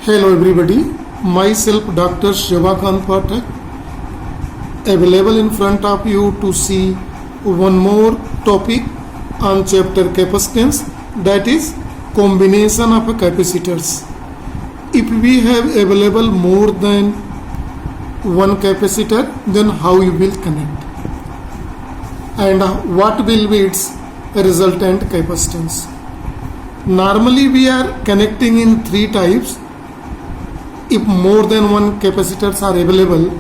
Hello everybody, myself Dr. Shivakant Pathak, available in front of you to see one more topic on chapter capacitance, that is combination of capacitors. If we have available more than one capacitor, then how you will connect and what will be its resultant capacitance. Normally we are connecting in three types. If more than one capacitors are available,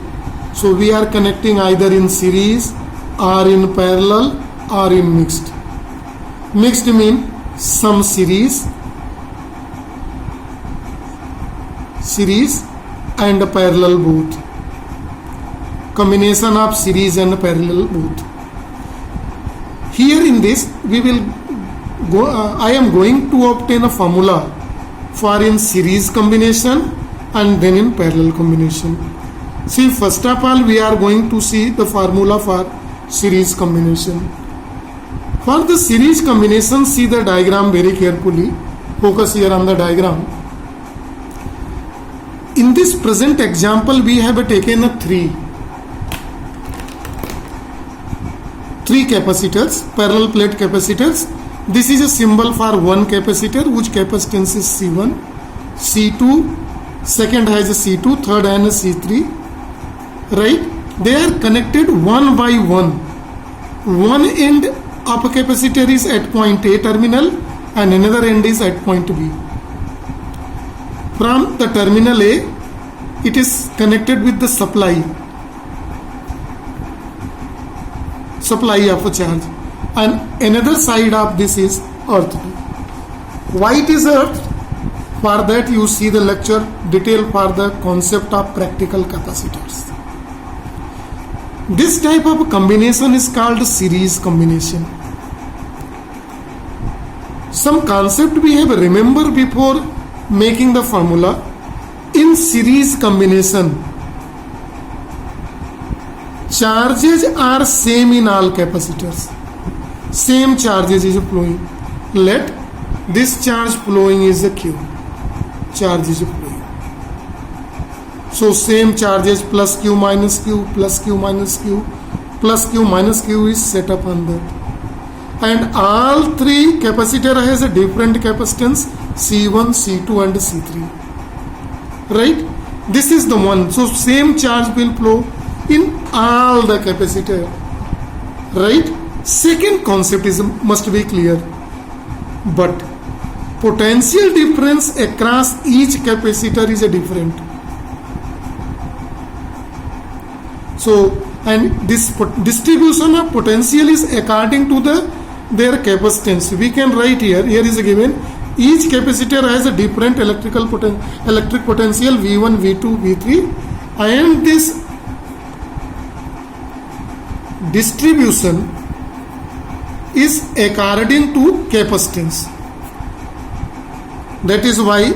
so we are connecting either in series or in parallel or in mixed. Mixed means some series and parallel both. Combination of series and parallel both. Here in this we will go. I am going to obtain a formula for in series combination and then in parallel combination. See, first of all we are going to see the formula for series combination. For the series combination, see the diagram very carefully. Focus here on the diagram. In this present example we have taken a three capacitors, parallel plate capacitors. This is a symbol for one capacitor whose capacitance is C1, C2, second has a C2, third and a C3, right? They are connected one by one. One end of a capacitor is at point A terminal and another end is at point B. From the terminal A, it is connected with the supply of a charge, and another side of this is earth. Why it is earth? For that you see the lecture detail for the concept of practical capacitors. This type of combination is called series combination. Some concept we have remember before making the formula. In series combination, charges are same in all capacitors. Same charges is flowing. Let this charge flowing is the Q. Charge is flowing. So same charges plus Q minus Q plus Q minus Q plus Q minus Q is set up on that. And all three capacitor has a different capacitance C1, C2 and C3. Right? This is the one. So same charge will flow in all the capacitor. Right? Second concept is must be clear. But potential difference across each capacitor is a different. So, and this distribution of potential is according to their capacitance. We can write here is a given. Each capacitor has a different electric potential V1, V2, V3, and this distribution is according to capacitance. That is why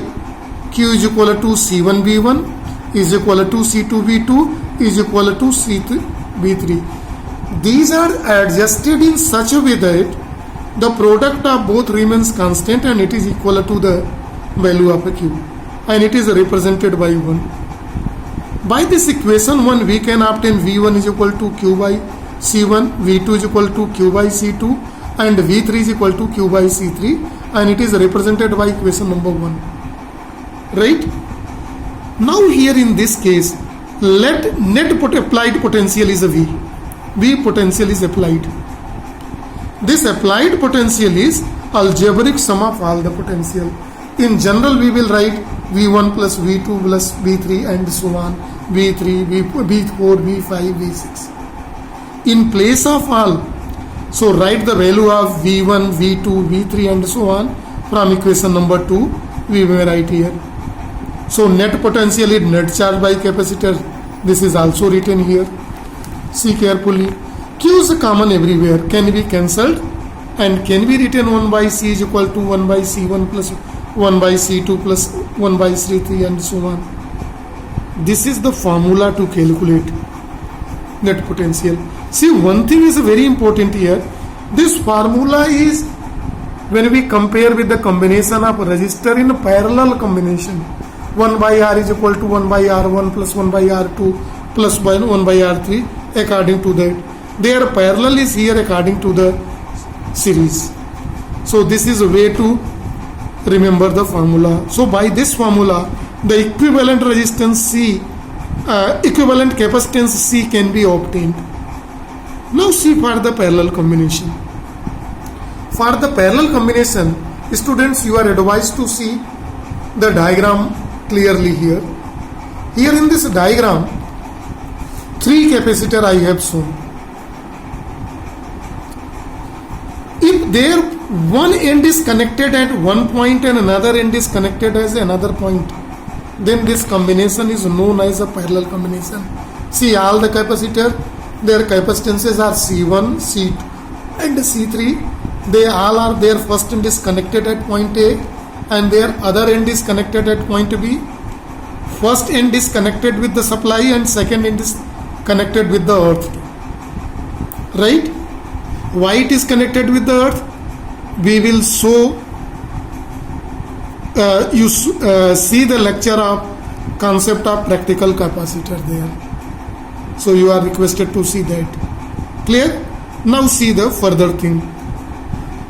Q is equal to C1 V1 is equal to C2 V2 is equal to C3 V3. These are adjusted in such a way that the product of both remains constant and it is equal to the value of a Q, and it is represented by 1. By this equation 1 we can obtain V1 is equal to Q by C1, V2 is equal to Q by C2 and V3 is equal to Q by C3, and it is represented by equation number 1. Right? Now here in this case, let net applied potential is a V. V potential is applied. This applied potential is algebraic sum of all the potential. In general we will write V1 plus V2 plus V3 and so on, V3, V4, V5, V6. In place of all, so write the value of V1, V2, V3 and so on from equation number 2 we may write here. So net potential is net charge by capacitor. This is also written here. See carefully. Q is common everywhere, can be cancelled and can be written 1 by C is equal to 1 by C1 plus 1 by C2 plus 1 by C3 and so on. This is the formula to calculate net potential. See, one thing is very important here. This formula is when we compare with the combination of resistor in parallel combination. 1 by R is equal to 1 by R1 plus 1 by R2 plus 1 by R3 according to that. Their parallel is here according to the series. So this is a way to remember the formula. So by this formula, the equivalent resistance C, equivalent capacitance C can be obtained. Now see for the parallel combination. For the parallel combination, students, you are advised to see the diagram clearly here. Here in this diagram, 3 capacitor I have shown. If their one end is connected at one point and another end is connected as another point, then this combination is known as a parallel combination. See, all the capacitor, their capacitances are C1, C2 and C3. They all are, their first end is connected at point A and their other end is connected at point B. First end is connected with the supply and second end is connected with the earth. Right? Why it is connected with the earth? We will show, see the lecture of concept of practical capacitor there. So you are requested to see that. Clear? Now see the further thing.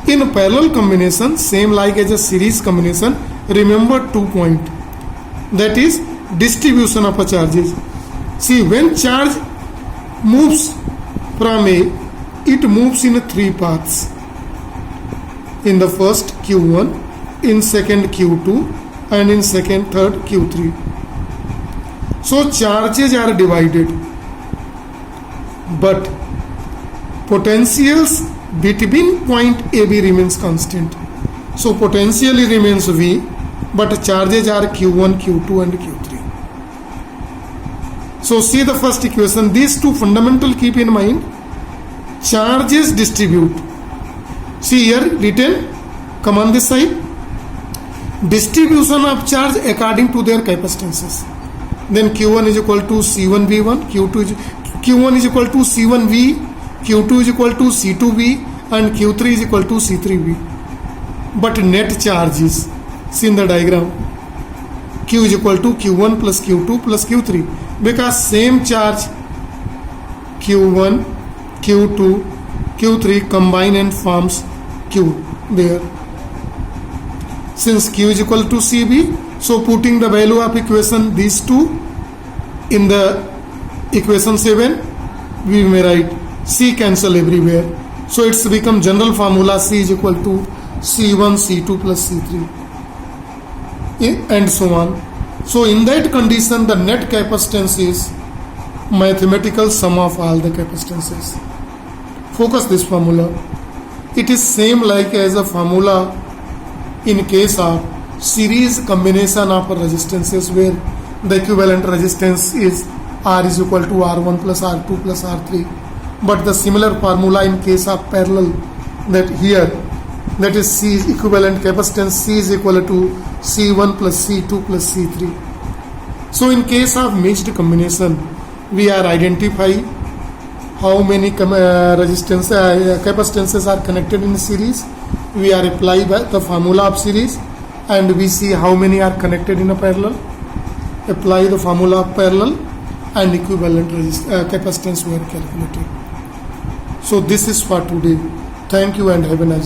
In a parallel combination, same like as a series combination, remember 2 points. That is distribution of a charges. See, when charge moves from A, it moves in 3 paths. In the first Q1, in second Q2 and in second, third Q3. So charges are divided, but potentials between point AB remains constant. So potentially remains V, but charges are Q1, Q2 and Q3. So see the first equation. These two fundamental keep in mind. Charges distribute. See here written, come on this side. Distribution of charge according to their capacitances. Then Q1 is equal to C1V1, Q1 is equal to C1V, Q2 is equal to C2V and Q3 is equal to C3V. But net charge is, see in the diagram, Q is equal to Q1 plus Q2 plus Q3, because same charge Q1, Q2, Q3 combine and forms Q there. Since Q is equal to CB, so putting the value of equation these two in the equation 7, we may write C cancel everywhere. So it's become general formula C is equal to C1, C2 plus C3 and so on. So in that condition, the net capacitance is mathematical sum of all the capacitances. Focus this formula. It is same like as a formula in case of series combination of resistances where the equivalent resistance is R is equal to R1 plus R2 plus R3. But the similar formula in case of parallel, that here, that is C is equivalent capacitance C is equal to C1 plus C2 plus C3. So in case of mixed combination, we are identify how many capacitances are connected in series. We are apply the formula of series and we see how many are connected in a parallel. Apply the formula of parallel and equivalent capacitance were calculated. So this is for today. Thank you and have a nice day.